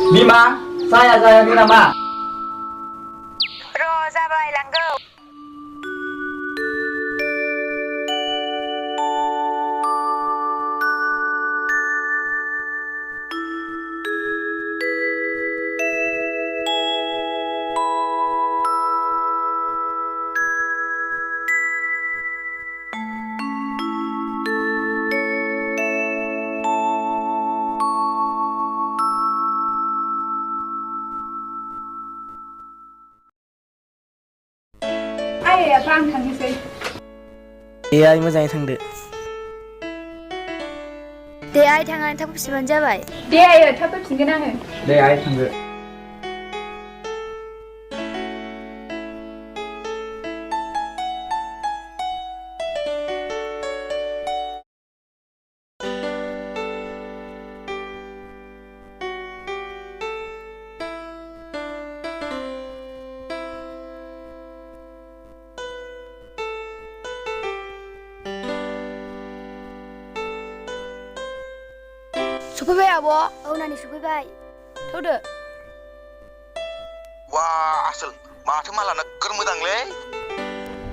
Bima, saya jayakin nama. Rosa baik langgau. Bang थांनोसै दे आइ मोजाङै थांदो दे आइ थांनानै थाब फैफिनबानो जाबाय दे आइ थाब फैफिनगोन आङो दे आइ थांदो सफैबाय आब' औ नानि सफैबाय थौदो वा आसोल माथो माला नोगोर मोजांलै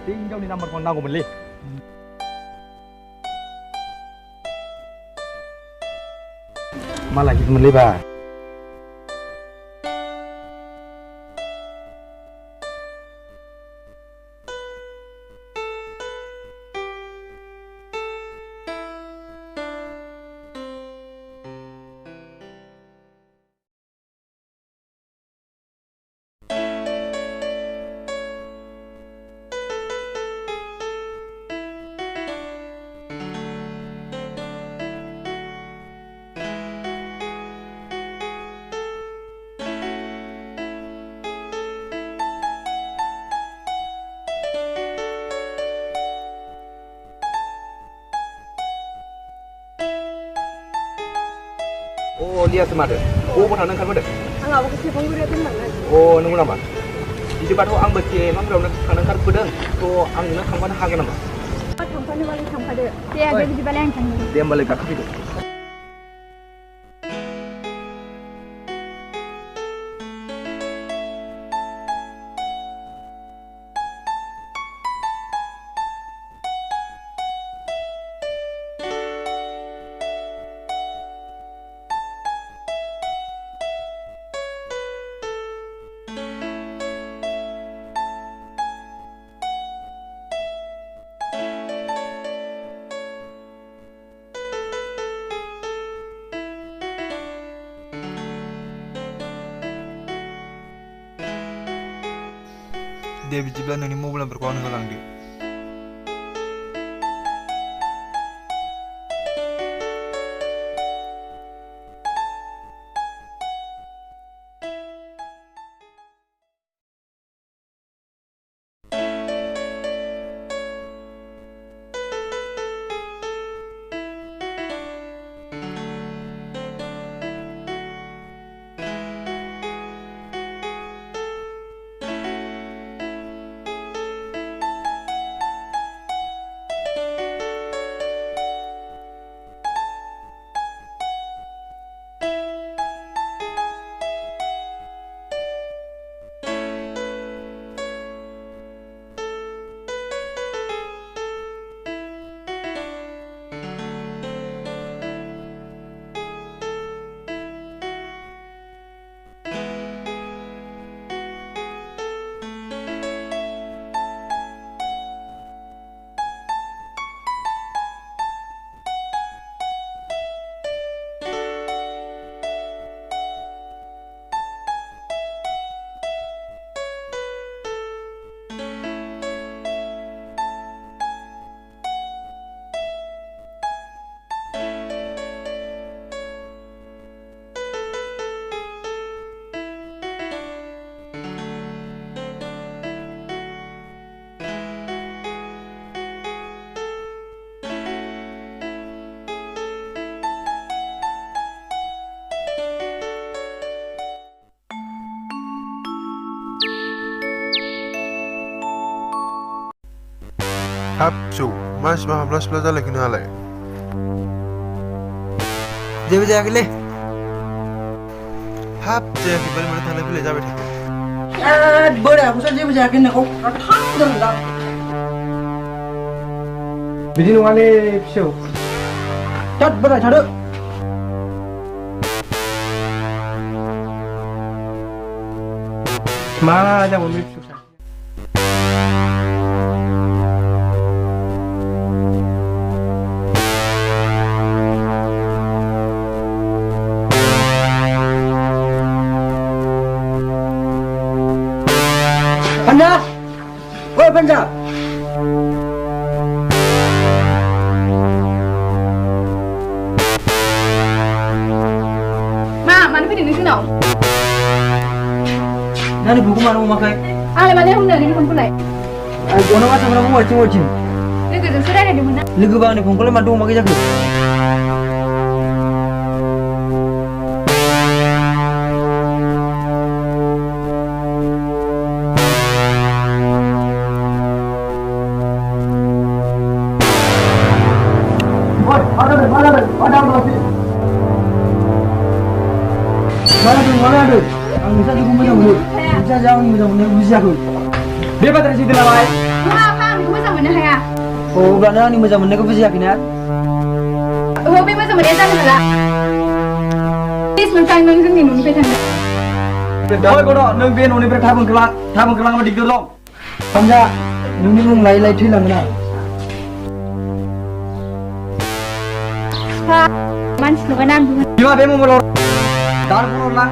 बे हिनजावनि नाम्बारखौ नांगौमोनलै माला हिटमोनलै बा लिया माथो बबाव थांनो ओंखारबोदों आं आब'खौ सेरफांगुरियाव दोनलांगोन नंगौ नामा बिदिबाथ' आंबो सेरफांगुरियावनो थांनो ओंखारबोदों थ' आं नोंनो थांफानो हागोन नामा थांफानोबालाय थांफादो दे आगै बिदिबालाय आं थांनो दे होमबालाय गाखोफैदो दे बिदिब्ला नोंनि मबाइल नाम्बारखौ आंनो होलांदो हाब जौ मानसिबा हाबला सिबला जालायखो नोंहालाय जेबो जायाखैलै हाब जायाखैबालाय मानो थांलाय फैलाय जाबाय थाखो बोरायाखौसो जेबो जायाखै होननायखौ थांदों दा बिदि नङालै फिसौ थाद बोराय थादो मा जाबावनो बे फिसौ Panda! Oi Panda! Ma, mana fैदों नोंसोरनाव? Nani buku mana mau makai? आंलाय मानो हमदों नोंनि फनखौलाय? Gua nak sama kamu wajib. लोगोजोंसो रायलायदोंमोन ना? Logo bang ni pengkolai mantu mau makai jago. Mana ada? Ang bisa juga macam mana? Bisa jangan macam mana bisa aku. बे बाथ्रा सैथोलाबाय नङा आफा आं बेखौ मोजां मोननो हाया Oh, berarti ani macam mana kau bisa kena? ओहो बे मोजां मोननाया जानो हाला प्लिज नोंथां नों जोंनि न'निफ्राय थांदो ओइ बड' नों बे न'निफ्राय थाब ओंखारलाङाबा दिगदार दं Panda, nuni mung lai thailang na. आफा मानसि लगायना आं बुङो बिमा बे मबाइलाव दार फन हरलां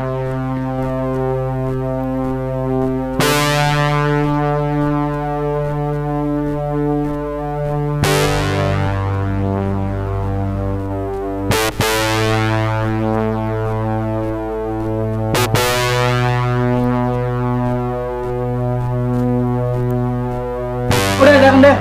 udah jangan deh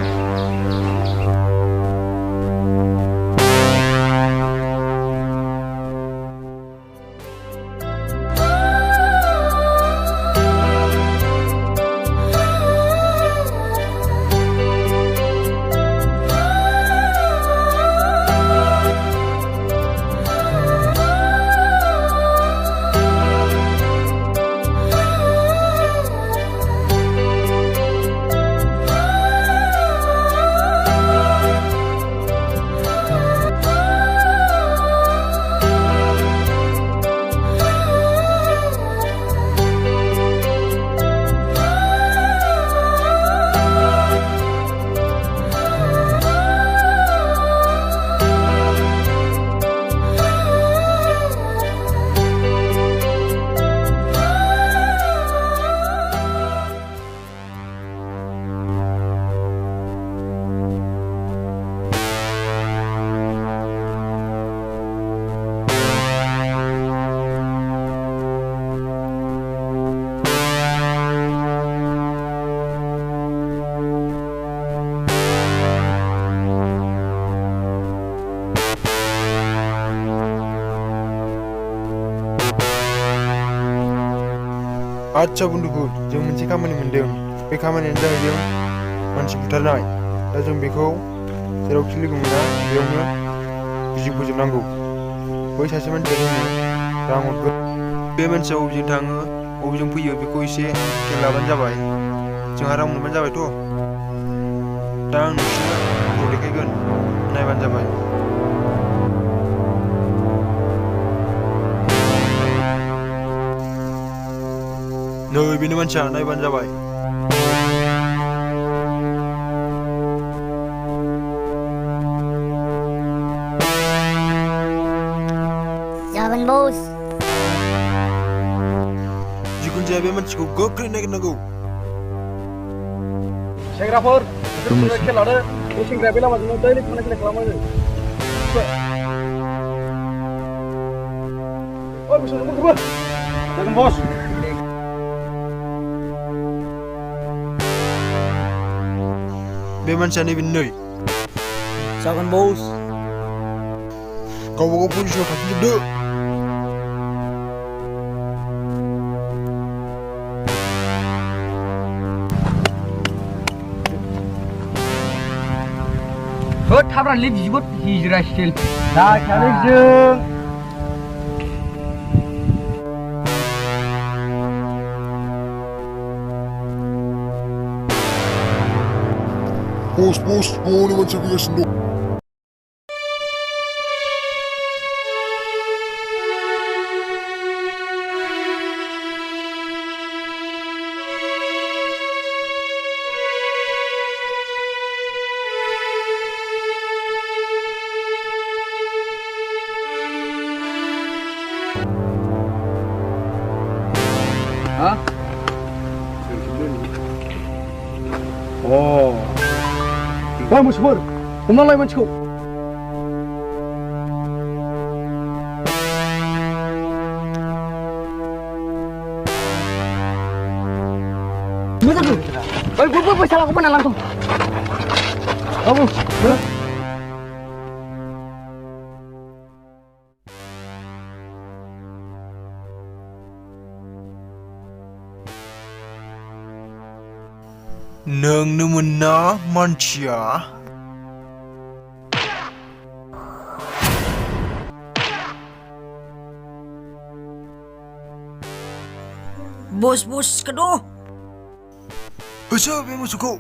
आच्छा बुन्दुफोर जों मोनसे खामानि मोनदों बे खामानियानो जाहैदों मानसि बुथारनाय दा जों बेखौ जेरावखि लोगो मोना बेयावनो बिजि फोजोबनांगौ बै सासे मानसिया जोंनो रां हरगोन बे मानसिया बबेजों थाङो बबेजों फैयो बेखौ एसे खेल लाबानो जाबाय जोंहा रां मोनबानो जाबायथ' दा आं नोंसोरनो देखायगोन नायबानो जाबाय नै बेनो मानसिया नायबानो जाबाय Jawaban bos. जिखुनु जाया बे मानसिखौ गोख्रै नागिरनांगौ सेंग्राफोर बिसोर खेल लादो बे सेंग्राया बे लामाजोंनो दैलि थांलाय फैलाय खालामो ओइ बिसोर नंगौबो जागोन बस बे मानसिया नैबे नै Jangan bos. गावबा गाव पजिसनाव थाफिनजोबदो होद थाब रानलै बिगुर हिजरा स्टिल दा खेयालै जों Bos, honi manusia fैगासिनो दं. Hah? Oh. Wah, musuhur. Humnaलाय मानसिखौ. Moजां. बै सालाखौ बाना लांथ'. Kamu. Nang mana manusia? Bos kedua. Baca be musuhku.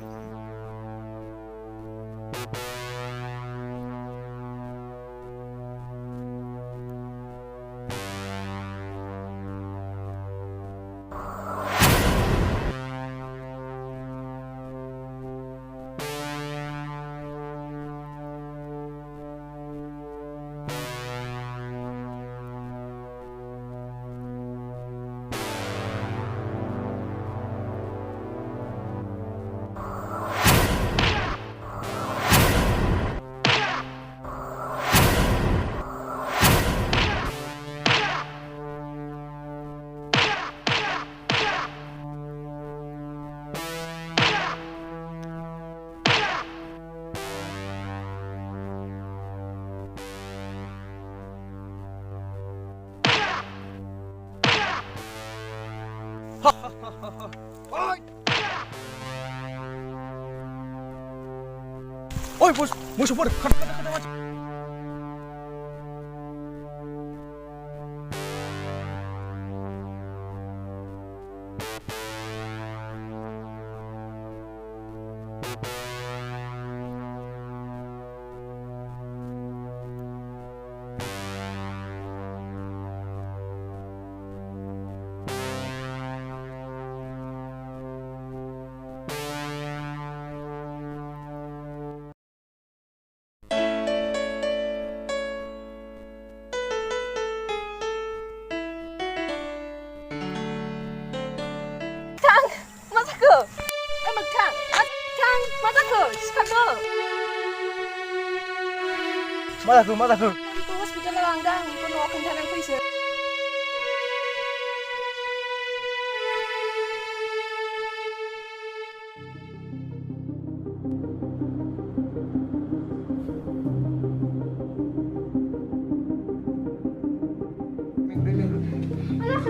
Oi, bos, musuhur. Kada. मा जाखो? Aku hospitaलाव लांदां, बेखौ न'आव खोन्थानानै फैसो.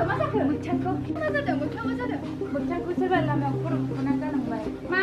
मा जाखो? मोगथांखौ? मा जादों? मोगथांखौ सोरबा लामायाव खर' बुनानै गालांबाय. मा?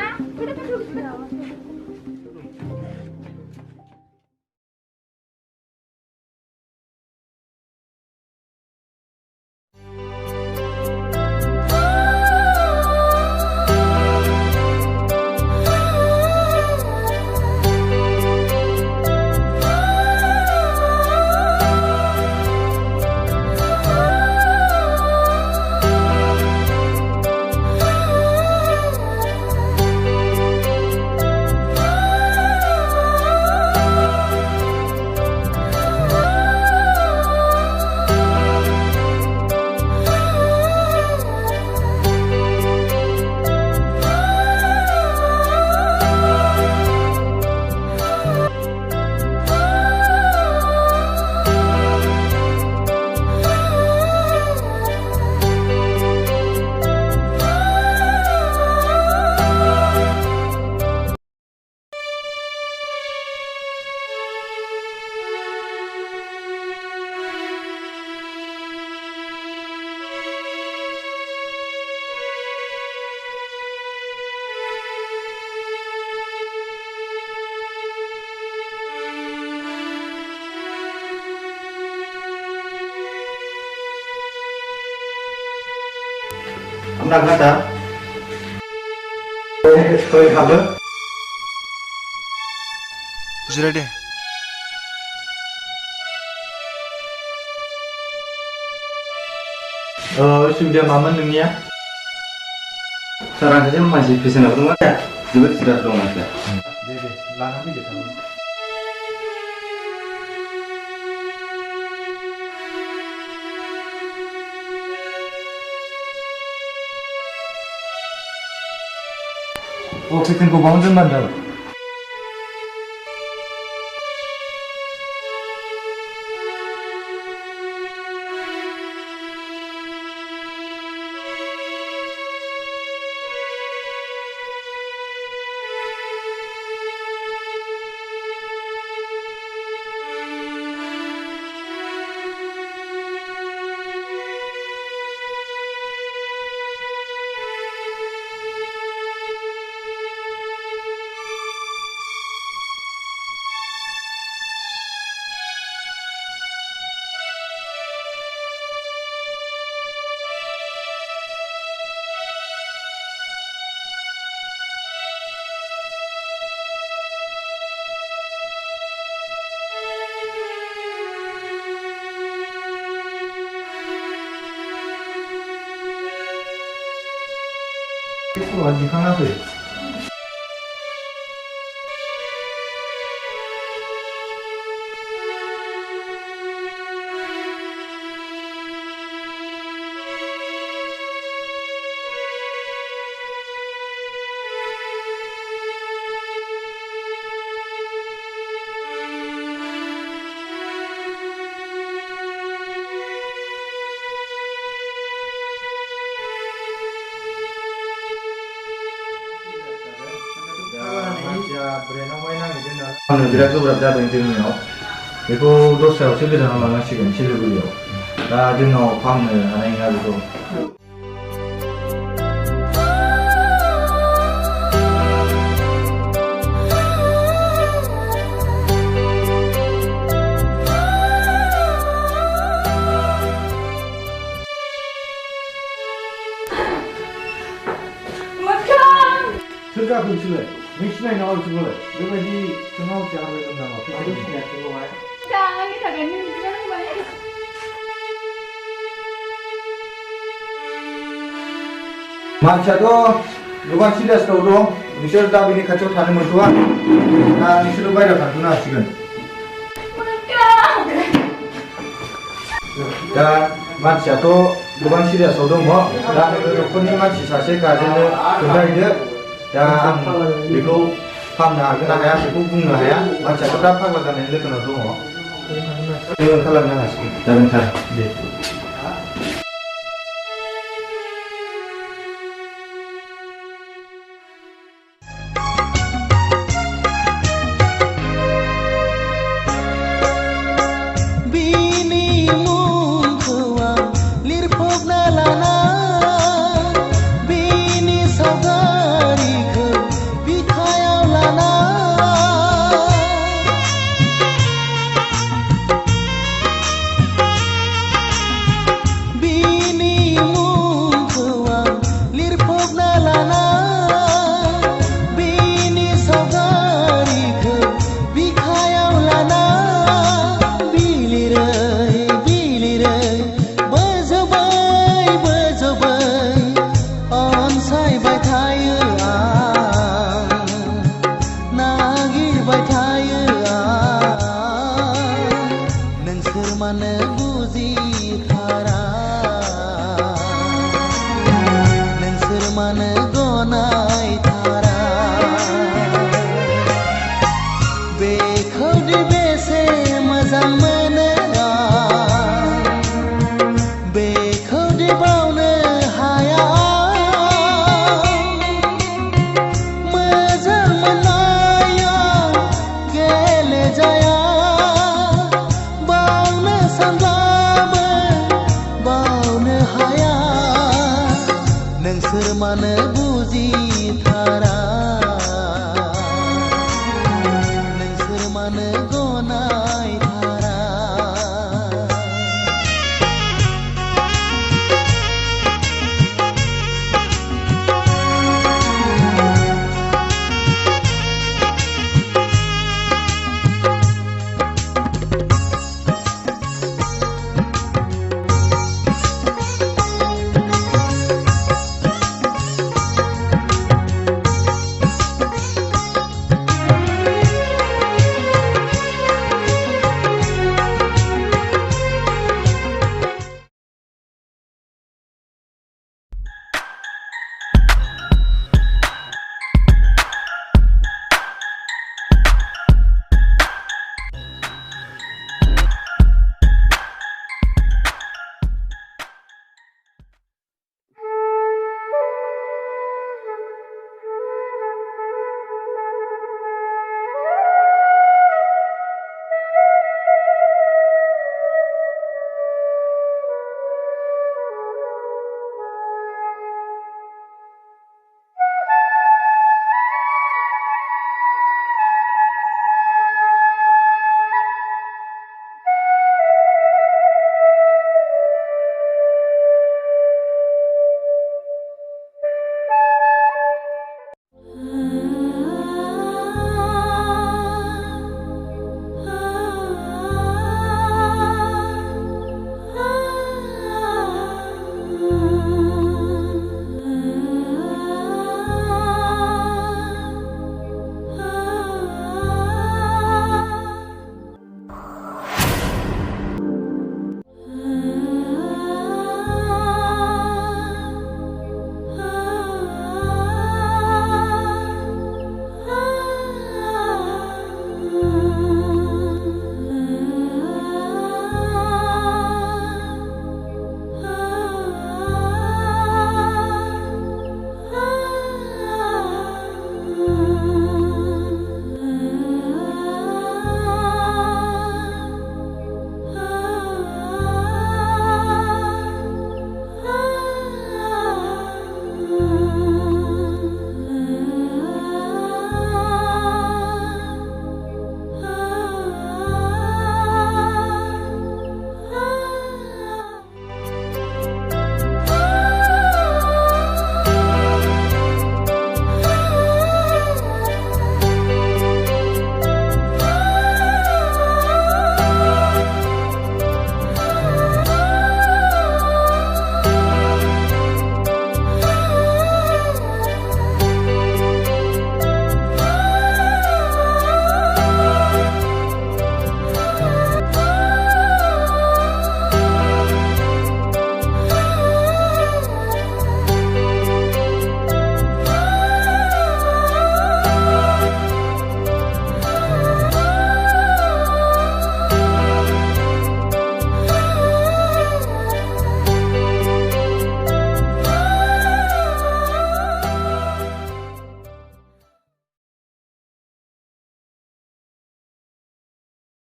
Ông đang hát á? Hơi hầm á. जिराय दे। उसुबिदा मामोन नोंनिया? सारा सासे मानसि पेसेन्टआव दङ दा जोबोद सिरियास दं मानसिया। दे लाना फैदो थाब। पेसेन्टखौ बावनो दोनबानो जाबाय। दिखांना फै। बिराद गोब्राब जादों जोंनियाव बेखौ दस्रायावसो गोजानाव लांनांसिगोन सिलिगुरियाव दा जोंनाव फाहामनो हानाय नङा बेखौ सोर गाखो बिसोरलाय नों सिनाय नामा बिसोरखौलाय बेबायदि सोंनाव जालायगोन नामा आंबो सिनायाखैल'हाय आंनि थाखायनो बिदि जानांबाय मानसियाथ' गोबां सिरियासआव दं बिसोर दा बेनि खाथियाव थानो मोनथ'आ दा बिसोरो बायहेरायाव थांथ'नो हासिगोन दा मानसियाथ' गोबां सिरियासआव दङ दा न'खरनि मानसि सासे गारजेननो खोन्थाहैदो दा आं बेखौ फाहामनो हागोन ना हाया बेखौ बुंनो हाया मानसियाथ' दा फाग्ला जानायनि लोगोनाव दङ जों ओंखारलांनो हासिगोन जागोन सार दे नोंसोर मानो